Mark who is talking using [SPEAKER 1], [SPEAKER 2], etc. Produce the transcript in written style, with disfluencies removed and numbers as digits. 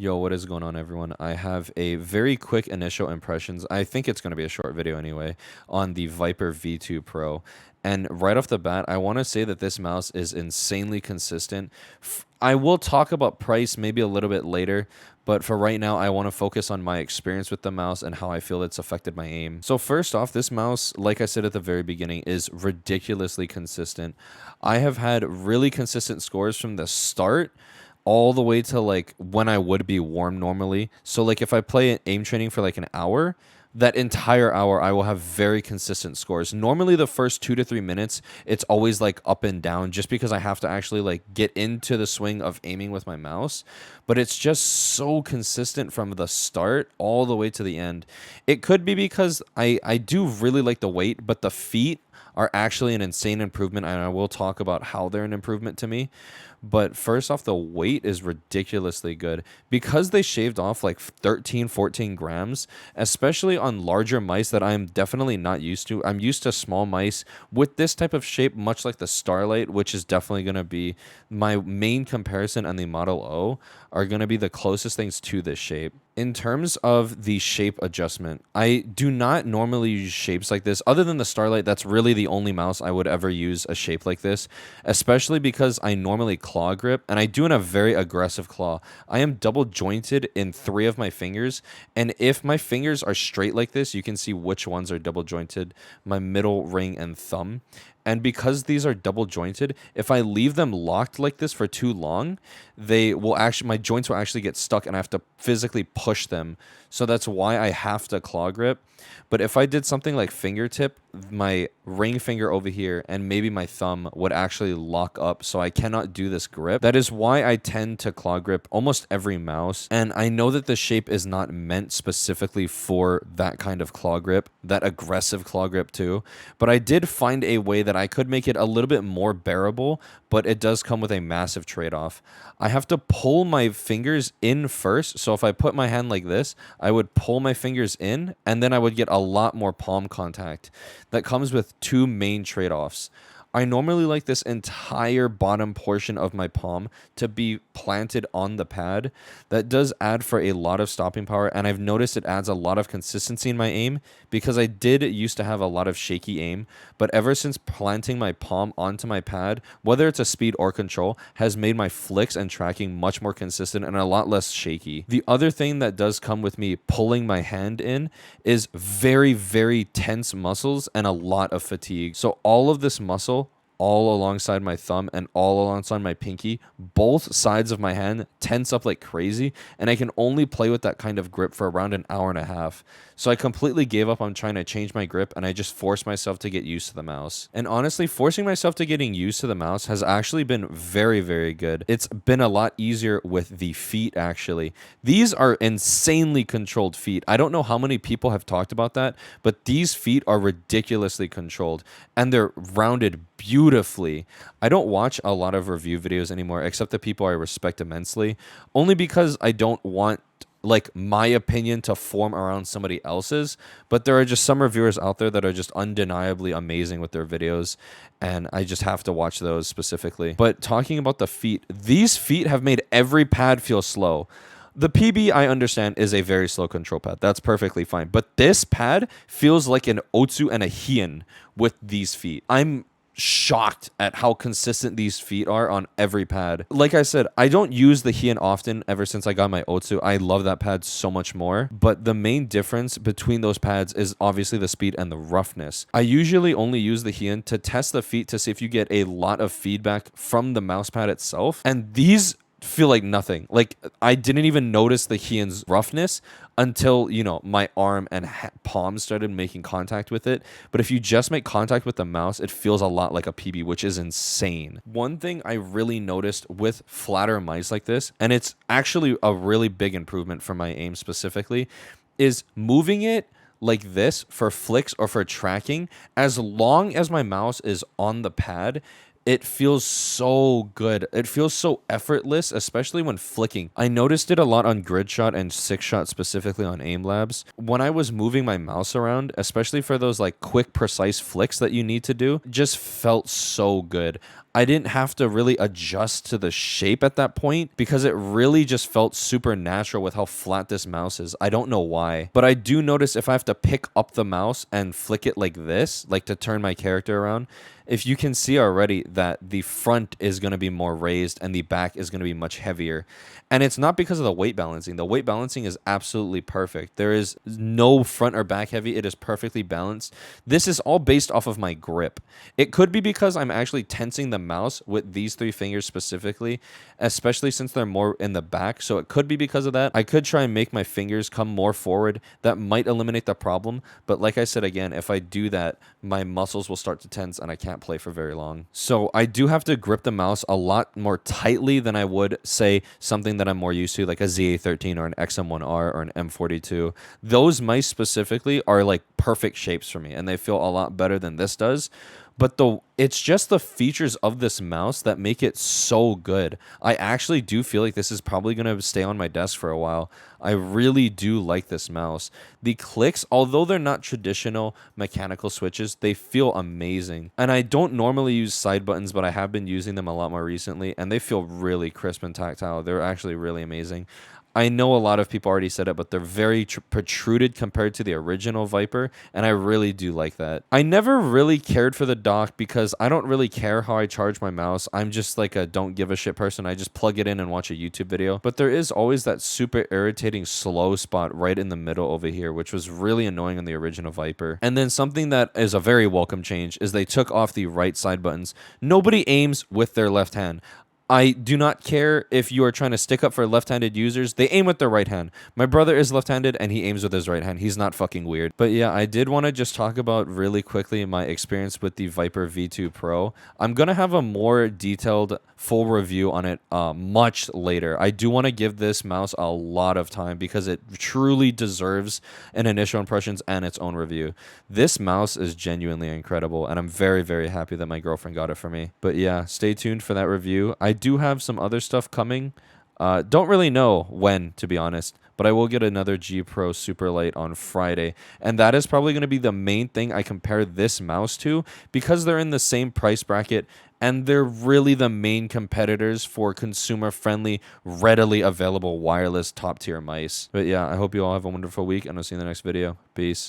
[SPEAKER 1] Yo, what is going on, everyone? I have a very quick initial impressions. I think it's going to be a short video anyway, on the Viper V2 Pro. And right off the bat, I want to say that this mouse is insanely consistent. I will talk about price maybe a little bit later, but for right now, I want to focus on my experience with the mouse and how I feel it's affected my aim. So first off, this mouse, like I said at the very beginning, is ridiculously consistent. I have had really consistent scores from the start all the way to like when I would be warm normally. So like if I play aim training for like an hour, that entire hour I will have very consistent scores. Normally the first 2 to 3 minutes, it's always like up and down just because I have to actually like get into the swing of aiming with my mouse. But it's just so consistent from the start all the way to the end. It could be because I do really like the weight, but the feet are actually an insane improvement, and I will talk about how they're an improvement to me. But first off, the weight is ridiculously good because they shaved off like 13, 14 grams, especially on larger mice that I'm definitely not used to. I'm used to small mice with this type of shape, much like the Starlight, which is definitely going to be my main comparison, and the Model O are going to be the closest things to this shape. In terms of the shape adjustment, I do not normally use shapes like this. Other than the Starlight, that's really the only mouse I would ever use a shape like this, especially because I normally claw grip, and I do in a very aggressive claw. I am double jointed in 3 of my fingers, and if my fingers are straight like this, you can see which ones are double jointed, my middle ring and thumb. And because these are double jointed, if I leave them locked like this for too long, my joints will actually get stuck and I have to physically push them. So that's why I have to claw grip. But if I did something like fingertip, my ring finger over here and maybe my thumb would actually lock up, so I cannot do this grip. That is why I tend to claw grip almost every mouse. And I know that the shape is not meant specifically for that kind of claw grip, that aggressive claw grip too. But I did find a way that I could make it a little bit more bearable, but it does come with a massive trade-off. I have to pull my fingers in first. So if I put my hand like this, I would pull my fingers in, and then I would get a lot more palm contact. That comes with 2 main trade-offs. I normally like this entire bottom portion of my palm to be planted on the pad. That does add for a lot of stopping power, and I've noticed it adds a lot of consistency in my aim because I did used to have a lot of shaky aim, but ever since planting my palm onto my pad, whether it's a speed or control, has made my flicks and tracking much more consistent and a lot less shaky. The other thing that does come with me pulling my hand in is very, very tense muscles and a lot of fatigue. So all of this muscle all alongside my thumb and all alongside my pinky, both sides of my hand tense up like crazy, and I can only play with that kind of grip for around an hour and a half. So I completely gave up on trying to change my grip, and I just forced myself to get used to the mouse. And honestly, forcing myself to getting used to the mouse has actually been very, very good. It's been a lot easier with the feet, actually. These are insanely controlled feet. I don't know how many people have talked about that, but these feet are ridiculously controlled, and they're rounded beautifully. I don't watch a lot of review videos anymore, except the people I respect immensely, only because I don't want like my opinion to form around somebody else's. But there are just some reviewers out there that are just undeniably amazing with their videos, and I just have to watch those specifically. But talking about the feet, these feet have made every pad feel slow. The PB, I understand, is a very slow control pad. That's perfectly fine. But this pad feels like an Otsu and a Hien with these feet. I'm shocked at how consistent these feet are on every pad. Like I said, I don't use the Hien often ever since I got my Otsu. I love that pad so much more. But the main difference between those pads is obviously the speed and the roughness. I usually only use the Hien to test the feet to see if you get a lot of feedback from the mouse pad itself. And these feel like nothing. Like I didn't even notice the Hien's roughness until, you know, my arm and palm started making contact with it. But if you just make contact with the mouse, it feels a lot like a PB, which is insane. One thing I really noticed with flatter mice like this, and it's actually a really big improvement for my aim specifically, is moving it like this for flicks or for tracking. As long as my mouse is on the pad, it feels so good. It feels so effortless, especially when flicking. I noticed it a lot on grid shot and 6-shot, specifically on aim labs. When I was moving my mouse around, especially for those like quick, precise flicks that you need to do, just felt so good. I didn't have to really adjust to the shape at that point because it really just felt super natural with how flat this mouse is. I don't know why, but I do notice if I have to pick up the mouse and flick it like this, like to turn my character around, if you can see already that the front is going to be more raised and the back is going to be much heavier. And it's not because of the weight balancing. The weight balancing is absolutely perfect. There is no front or back heavy. It is perfectly balanced. This is all based off of my grip. It could be because I'm actually tensing the mouse with these three fingers specifically, especially since they're more in the back. So it could be because of that. I could try and make my fingers come more forward. That might eliminate the problem. But like I said again, if I do that, my muscles will start to tense and I can't play for very long. So I do have to grip the mouse a lot more tightly than I would say something that I'm more used to, like a ZA13 or an XM1R or an M42. Those mice specifically are like perfect shapes for me, and they feel a lot better than this does. But it's just the features of this mouse that make it so good. I actually do feel like this is probably going to stay on my desk for a while. I really do like this mouse. The clicks, although they're not traditional mechanical switches, they feel amazing. And I don't normally use side buttons, but I have been using them a lot more recently, and they feel really crisp and tactile. They're actually really amazing. I know a lot of people already said it, but they're very protruded compared to the original Viper, and I really do like that. I never really cared for the dock because I don't really care how I charge my mouse. I'm just like a don't give a shit person. I just plug it in and watch a YouTube video. But there is always that super irritating slow spot right in the middle over here, which was really annoying on the original Viper. And then something that is a very welcome change is they took off the right side buttons. Nobody aims with their left hand. I do not care if you are trying to stick up for left-handed users. They aim with their right hand. My brother is left-handed and he aims with his right hand. He's not fucking weird. But yeah, I did want to just talk about really quickly my experience with the Viper V2 Pro. I'm going to have a more detailed full review on it much later. I do want to give this mouse a lot of time because it truly deserves an initial impressions and its own review. This mouse is genuinely incredible, and I'm very, very happy that my girlfriend got it for me. But yeah, stay tuned for that review. I do have some other stuff coming. Don't really know when, to be honest, but I will get another G Pro Superlight on Friday, and that is probably going to be the main thing I compare this mouse to because they're in the same price bracket and they're really the main competitors for consumer-friendly, readily available wireless top-tier mice. But yeah, I hope you all have a wonderful week, and I'll see you in the next video. Peace.